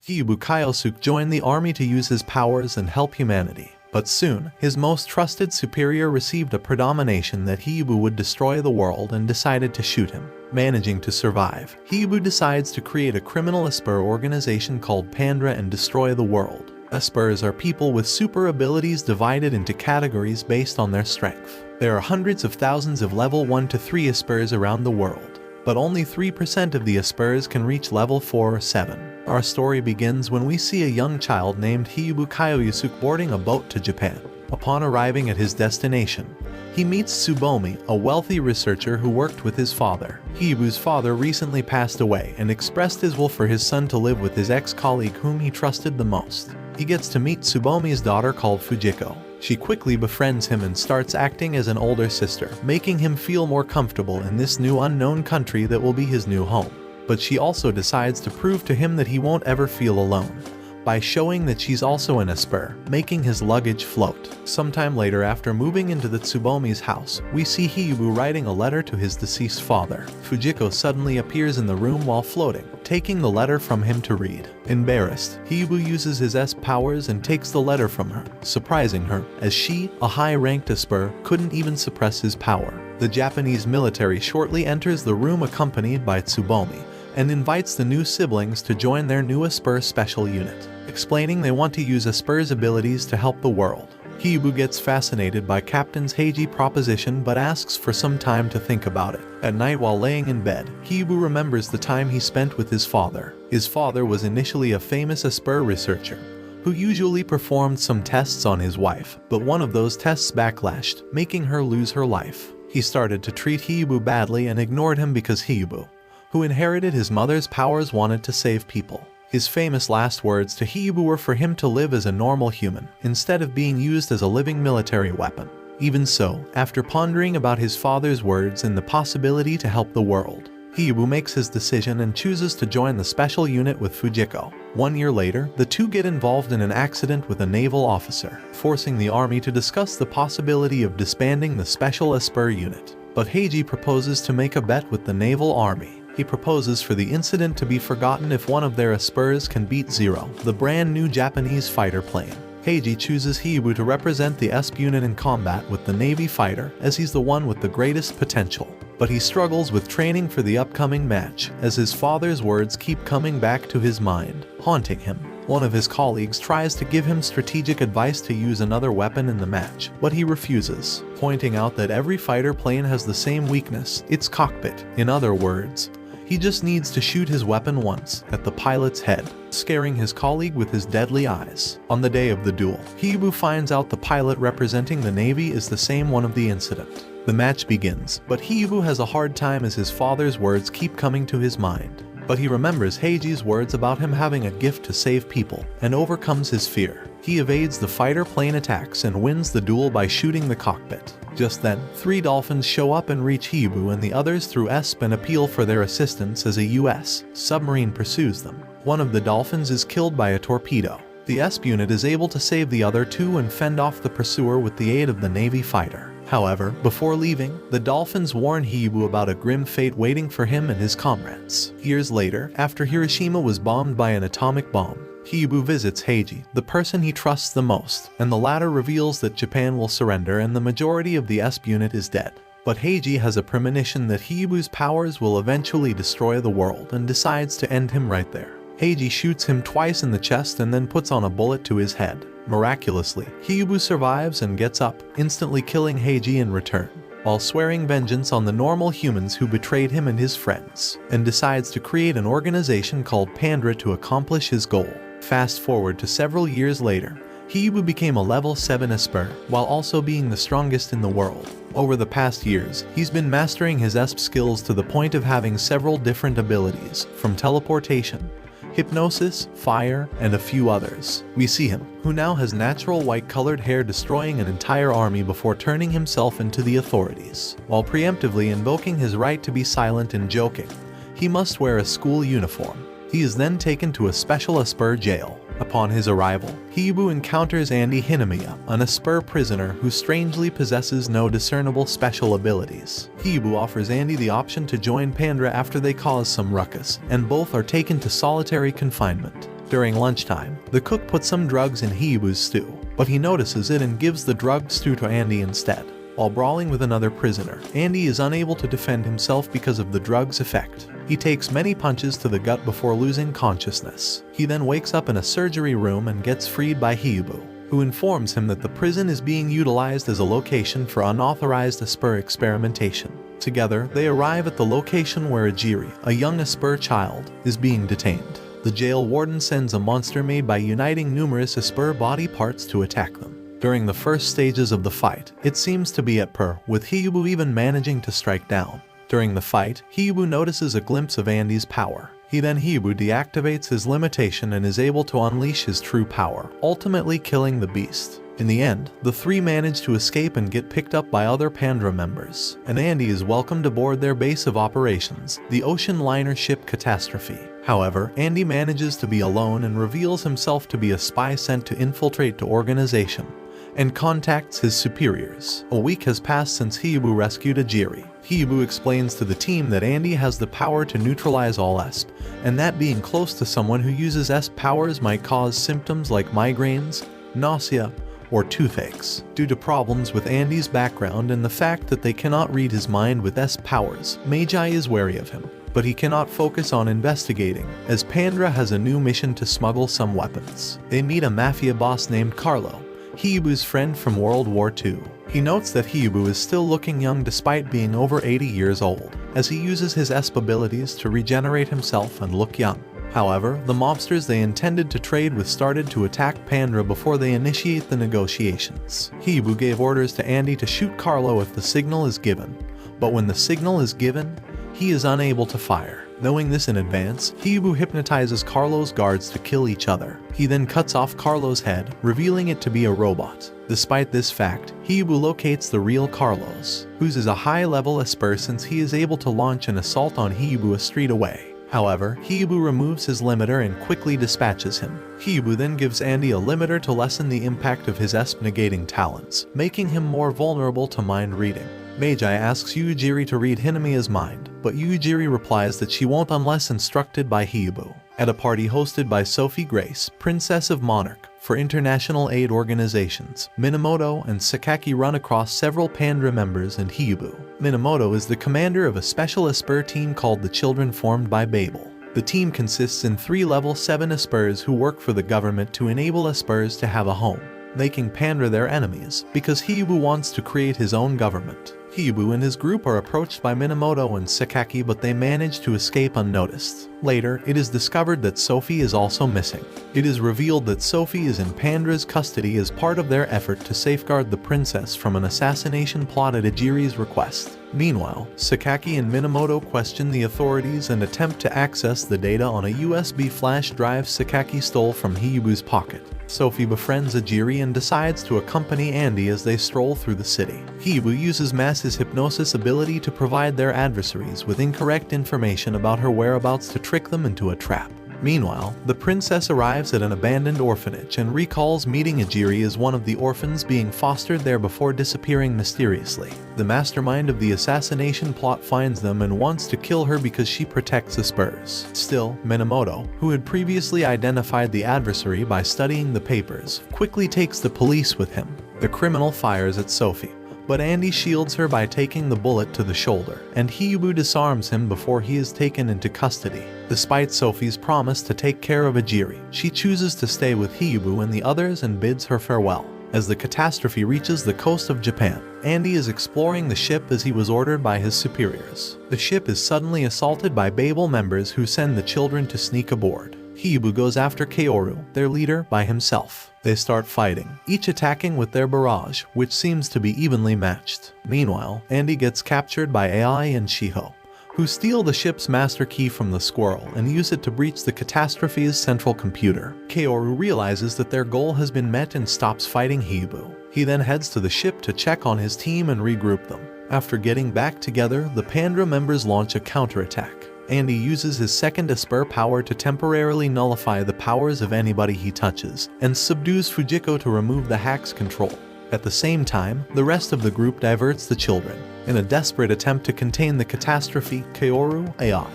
Heibu Kyosuke joined the army to use his powers and help humanity. But soon, his most trusted superior received a predomination that Heibu would destroy the world and decided to shoot him. Managing to survive, Heibu decides to create a criminal esper organization called Pandra and destroy the world. Espers are people with super abilities divided into categories based on their strength. There are hundreds of thousands of level 1 to 3 espers around the world, but only 3% of the espers can reach level 4 or 7. Our story begins when we see a young child named Heibu Kyosuke boarding a boat to Japan. Upon arriving at his destination, he meets Tsubomi, a wealthy researcher who worked with his father. Heibu's father recently passed away and expressed his will for his son to live with his ex-colleague whom he trusted the most. He gets to meet Tsubomi's daughter called Fujiko. She quickly befriends him and starts acting as an older sister, making him feel more comfortable in this new unknown country that will be his new home. But she also decides to prove to him that he won't ever feel alone, by showing that she's also an esper, making his luggage float. Sometime later, after moving into the Tsubomi's house, we see Heibu writing a letter to his deceased father. Fujiko suddenly appears in the room while floating, taking the letter from him to read. Embarrassed, Heibu uses his S powers and takes the letter from her, surprising her, as she, a high-ranked esper, couldn't even suppress his power. The Japanese military shortly enters the room accompanied by Tsubomi, and invites the new siblings to join their new Esper special unit, explaining they want to use Esper's abilities to help the world. Heibu gets fascinated by Captain Heiji's proposition but asks for some time to think about it. At night while laying in bed, Heibu remembers the time he spent with his father. His father was initially a famous Esper researcher, who usually performed some tests on his wife, but one of those tests backlashed, making her lose her life. He started to treat Heibu badly and ignored him because Heibu, who inherited his mother's powers, wanted to save people. His famous last words to Heibu were for him to live as a normal human, instead of being used as a living military weapon. Even so, after pondering about his father's words and the possibility to help the world, Heibu makes his decision and chooses to join the special unit with Fujiko. 1 year later, the two get involved in an accident with a naval officer, forcing the army to discuss the possibility of disbanding the special Esper unit. But Heiji proposes to make a bet with the naval army. He proposes for the incident to be forgotten if one of their Espers can beat Zero, the brand new Japanese fighter plane. Heiji chooses Heibu to represent the Esp unit in combat with the Navy fighter, as he's the one with the greatest potential. But he struggles with training for the upcoming match, as his father's words keep coming back to his mind, haunting him. One of his colleagues tries to give him strategic advice to use another weapon in the match, but he refuses, pointing out that every fighter plane has the same weakness, its cockpit. In other words, he just needs to shoot his weapon once, at the pilot's head, scaring his colleague with his deadly eyes. On the day of the duel, Heibu finds out the pilot representing the Navy is the same one of the incident. The match begins, but Heibu has a hard time as his father's words keep coming to his mind. But he remembers Heiji's words about him having a gift to save people, and overcomes his fear. He evades the fighter plane attacks and wins the duel by shooting the cockpit. Just then, 3 dolphins show up and reach Heibu and the others through ESP and appeal for their assistance as a US submarine pursues them. One of the dolphins is killed by a torpedo. The ESP unit is able to save the other 2 and fend off the pursuer with the aid of the Navy fighter. However, before leaving, the dolphins warn Heibu about a grim fate waiting for him and his comrades. Years later, after Hiroshima was bombed by an atomic bomb, Heibu visits Heiji, the person he trusts the most, and the latter reveals that Japan will surrender and the majority of the ESP unit is dead. But Heiji has a premonition that Heibu's powers will eventually destroy the world and decides to end him right there. Heiji shoots him twice in the chest and then puts on a bullet to his head. Miraculously, Heibu survives and gets up, instantly killing Heiji in return, while swearing vengeance on the normal humans who betrayed him and his friends, and decides to create an organization called Pandra to accomplish his goal. Fast forward to several years later, Heibu became a level 7 Esper, while also being the strongest in the world. Over the past years, he's been mastering his ESP skills to the point of having several different abilities, from teleportation, hypnosis, fire, and a few others. We see him, who now has natural white-colored hair, destroying an entire army before turning himself into the authorities. While preemptively invoking his right to be silent and joking, he must wear a school uniform. He is then taken to a special Esper jail. Upon his arrival, Heibu encounters Andy Hinamiya, an Esper prisoner who strangely possesses no discernible special abilities. Heibu offers Andy the option to join Pandra after they cause some ruckus, and both are taken to solitary confinement. During lunchtime, the cook puts some drugs in Hiyubu's stew, but he notices it and gives the drug stew to Andy instead. While brawling with another prisoner, Andy is unable to defend himself because of the drug's effect. He takes many punches to the gut before losing consciousness. He then wakes up in a surgery room and gets freed by Hiyubu, who informs him that the prison is being utilized as a location for unauthorized Esper experimentation. Together, they arrive at the location where Ejiri, a young Esper child, is being detained. The jail warden sends a monster made by uniting numerous Esper body parts to attack them. During the first stages of the fight, it seems to be at par, with Hiyubu even managing to strike down. During the fight, Hiyubu notices a glimpse of Andy's power. Hiyubu deactivates his limitation and is able to unleash his true power, ultimately killing the beast. In the end, the three manage to escape and get picked up by other Pandra members, and Andy is welcomed aboard their base of operations, the ocean liner ship Catastrophe. However, Andy manages to be alone and reveals himself to be a spy sent to infiltrate the organization, and contacts his superiors. A week has passed since Hiyubu rescued Ejiri. Hiyubu explains to the team that Andy has the power to neutralize all ESP, and that being close to someone who uses ESP powers might cause symptoms like migraines, nausea, or toothaches. Due to problems with Andy's background and the fact that they cannot read his mind with ESP powers, Magi is wary of him. But he cannot focus on investigating, as Pandra has a new mission to smuggle some weapons. They meet a mafia boss named Carlo, Hiyubu's friend from World War II. He notes that Hiyubu is still looking young despite being over 80 years old, as he uses his ESP abilities to regenerate himself and look young. However, the mobsters they intended to trade with started to attack Pandra before they initiate the negotiations. Hiyubu gave orders to Andy to shoot Carlo if the signal is given, but when the signal is given, he is unable to fire. Knowing this in advance, Hiyubu hypnotizes Carlo's guards to kill each other. He then cuts off Carlo's head, revealing it to be a robot. Despite this fact, Hiyubu locates the real Carlos, whose is a high-level Esper since he is able to launch an assault on Hiyubu a street away. However, Hiyubu removes his limiter and quickly dispatches him. Hiyubu then gives Andy a limiter to lessen the impact of his ESP negating talents, making him more vulnerable to mind reading. Magi asks Ejiri to read Hinamiya's mind, but Ejiri replies that she won't unless instructed by Hiyubu. At a party hosted by Sophie Grace, Princess of Monarch, for international aid organizations, Minamoto and Sakaki run across several Pandra members and Hiyubu. Minamoto is the commander of a special Esper team called the Children formed by Babel. The team consists in 3 level 7 Espers who work for the government to enable Espers to have a home, making Pandra their enemies, because Hiyubu wants to create his own government. Hiyubu and his group are approached by Minamoto and Sakaki, but they manage to escape unnoticed. Later, it is discovered that Sophie is also missing. It is revealed that Sophie is in Pandra's custody as part of their effort to safeguard the princess from an assassination plot at Ejiri's request. Meanwhile, Sakaki and Minamoto question the authorities and attempt to access the data on a USB flash drive Sakaki stole from Hiyubu's pocket. Sophie befriends Ejiri and decides to accompany Andy as they stroll through the city. Hiyubu uses Mass's hypnosis ability to provide their adversaries with incorrect information about her whereabouts to trick them into a trap. Meanwhile, the princess arrives at an abandoned orphanage and recalls meeting Ejiri as one of the orphans being fostered there before disappearing mysteriously. The mastermind of the assassination plot finds them and wants to kill her because she protects the Spurs. Still, Minamoto, who had previously identified the adversary by studying the papers, quickly takes the police with him. The criminal fires at Sophie, but Andy shields her by taking the bullet to the shoulder, and Hiyubu disarms him before he is taken into custody. Despite Sophie's promise to take care of Ejiri, she chooses to stay with Hiyubu and the others and bids her farewell. As the catastrophe reaches the coast of Japan, Andy is exploring the ship as he was ordered by his superiors. The ship is suddenly assaulted by Babel members who send the children to sneak aboard. Hiyubu goes after Kaoru, their leader, by himself. They start fighting, each attacking with their barrage, which seems to be evenly matched. Meanwhile, Andy gets captured by Ai and Shiho, who steal the ship's master key from the squirrel and use it to breach the catastrophe's central computer. Kaoru realizes that their goal has been met and stops fighting Hiyubu. He then heads to the ship to check on his team and regroup them. After getting back together, the Pandra members launch a counterattack. Andy uses his second Esper power to temporarily nullify the powers of anybody he touches, and subdues Fujiko to remove the hack's control. At the same time, the rest of the group diverts the children. In a desperate attempt to contain the catastrophe, Kaoru, Ai,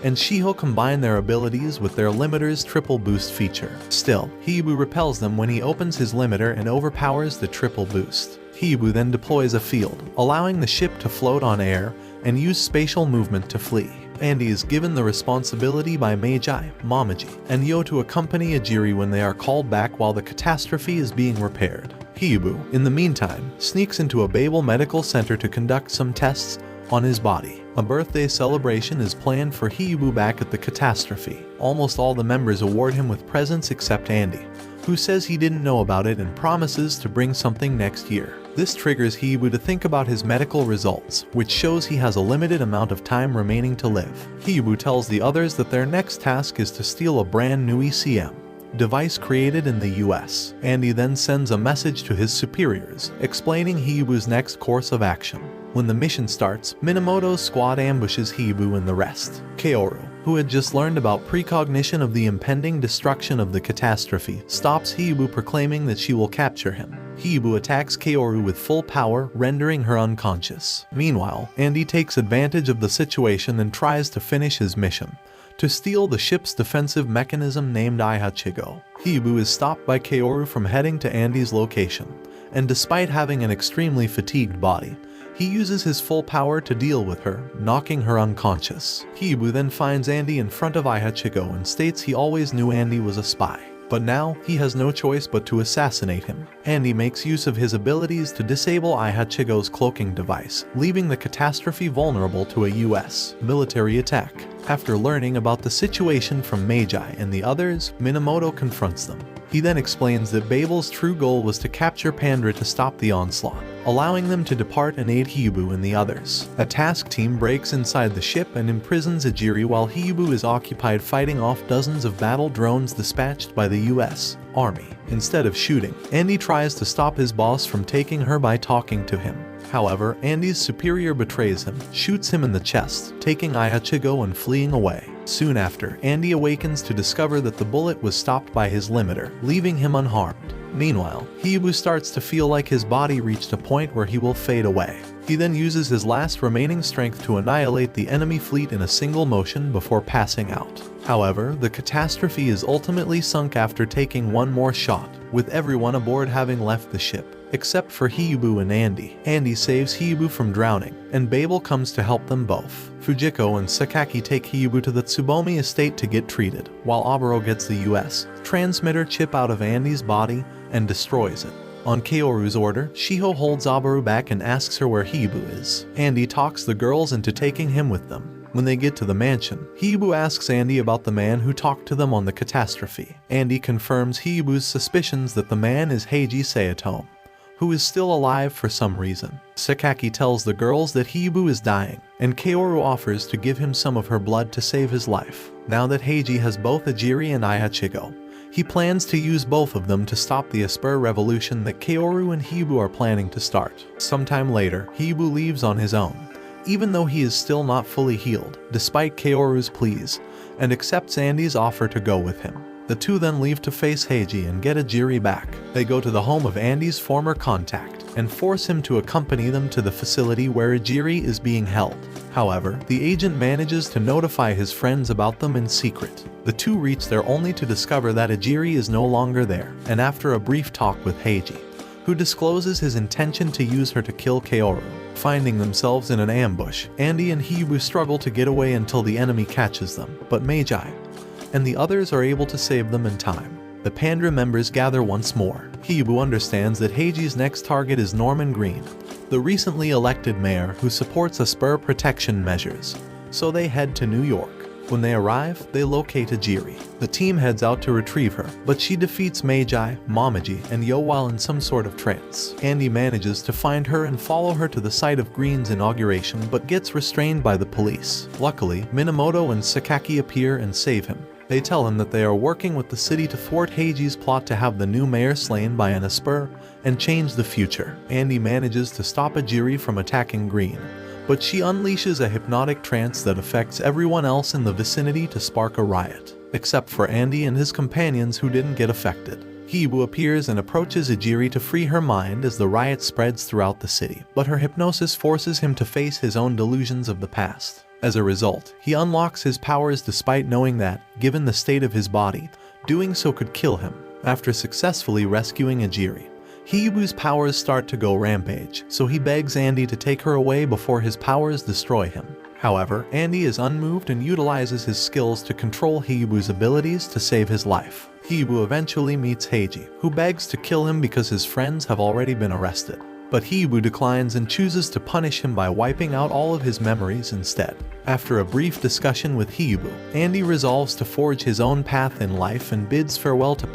and Shiho combine their abilities with their limiter's triple boost feature. Still, Heibu repels them when he opens his limiter and overpowers the triple boost. Heibu then deploys a field, allowing the ship to float on air and use spatial movement to flee. Andy is given the responsibility by Meiji, Momiji, and Yo to accompany Ejiri when they are called back while the catastrophe is being repaired. Heibu, in the meantime, sneaks into a Babel medical center to conduct some tests on his body. A birthday celebration is planned for Heibu back at the catastrophe. Almost all the members award him with presents except Andy, who says he didn't know about it and promises to bring something next year. This triggers Heibu to think about his medical results, which shows he has a limited amount of time remaining to live. Heibu tells the others that their next task is to steal a brand new ECM device created in the US. Andy then sends a message to his superiors, explaining Heibu's next course of action. When the mission starts, Minamoto's squad ambushes Heibu and the rest. Kaoru, who had just learned about precognition of the impending destruction of the catastrophe, stops Heibu, proclaiming that she will capture him. Heibu attacks Kaoru with full power, rendering her unconscious. Meanwhile, Andy takes advantage of the situation and tries to finish his mission, to steal the ship's defensive mechanism named Ihachigo. Heibu is stopped by Kaoru from heading to Andy's location, and despite having an extremely fatigued body, he uses his full power to deal with her, knocking her unconscious. Heibu then finds Andy in front of Ihachigo and states he always knew Andy was a spy, but now he has no choice but to assassinate him. Andy makes use of his abilities to disable Ihachigo's cloaking device, leaving the catastrophe vulnerable to a US military attack. After learning about the situation from Meiji and the others, Minamoto confronts them. He then explains that Babel's true goal was to capture Pandra to stop the onslaught, allowing them to depart and aid Heibu and the others. A task team breaks inside the ship and imprisons Ejiri while Heibu is occupied fighting off dozens of battle drones dispatched by the US Army. Instead of shooting, Andy tries to stop his boss from taking her by talking to him. However, Andy's superior betrays him, shoots him in the chest, taking Ihachigo and fleeing away. Soon after, Andy awakens to discover that the bullet was stopped by his limiter, leaving him unharmed. Meanwhile, Heibu starts to feel like his body reached a point where he will fade away. He then uses his last remaining strength to annihilate the enemy fleet in a single motion before passing out. However, the catastrophe is ultimately sunk after taking one more shot, with everyone aboard having left the ship, except for Heibu and Andy. Andy saves Heibu from drowning, and Babel comes to help them both. Fujiko and Sakaki take Heibu to the Tsubomi estate to get treated, while Aburo gets the US transmitter chip out of Andy's body and destroys it. On Kaoru's order, Shiho holds Aburo back and asks her where Heibu is. Andy talks the girls into taking him with them. When they get to the mansion, Heibu asks Andy about the man who talked to them on the catastrophe. Andy confirms Heibu's suspicions that the man is Heiji Sayatome, who is still alive for some reason. Sakaki tells the girls that Heibu is dying, and Kaoru offers to give him some of her blood to save his life. Now that Heiji has both Ejiri and Ihachigo, he plans to use both of them to stop the Esper revolution that Kaoru and Heibu are planning to start. Sometime later, Heibu leaves on his own, even though he is still not fully healed, despite Kaoru's pleas, and accepts Andy's offer to go with him. The two then leave to face Heiji and get Ejiri back. They go to the home of Andy's former contact and force him to accompany them to the facility where Ejiri is being held. However, the agent manages to notify his friends about them in secret. The two reach there only to discover that Ejiri is no longer there, and after a brief talk with Heiji, who discloses his intention to use her to kill Kaoru. Finding themselves in an ambush, Andy and Heibu struggle to get away until the enemy catches them, but Meiji and the others are able to save them in time. The Pandra members gather once more. Heibu understands that Heiji's next target is Norman Green, the recently elected mayor who supports Esper protection measures, so they head to New York. When they arrive, they locate Ejiri. The team heads out to retrieve her, but she defeats Meiji, Momiji, and Yo while in some sort of trance. Andy manages to find her and follow her to the site of Green's inauguration, but gets restrained by the police. Luckily, Minamoto and Sakaki appear and save him. They tell him that they are working with the city to thwart Heiji's plot to have the new mayor slain by an Esper and change the future. Andy manages to stop Ejiri from attacking Green, but she unleashes a hypnotic trance that affects everyone else in the vicinity to spark a riot, except for Andy and his companions who didn't get affected. Heibu appears and approaches Ejiri to free her mind as the riot spreads throughout the city, but her hypnosis forces him to face his own delusions of the past. As a result, he unlocks his powers despite knowing that, given the state of his body, doing so could kill him. After successfully rescuing Ejiri, Hiyubu's powers start to go rampage, so he begs Andy to take her away before his powers destroy him. However, Andy is unmoved and utilizes his skills to control Hiyubu's abilities to save his life. Hiyubu eventually meets Heiji, who begs to kill him because his friends have already been arrested. But Hiyubu declines and chooses to punish him by wiping out all of his memories instead. After a brief discussion with Hiyubu, Andy resolves to forge his own path in life and bids farewell to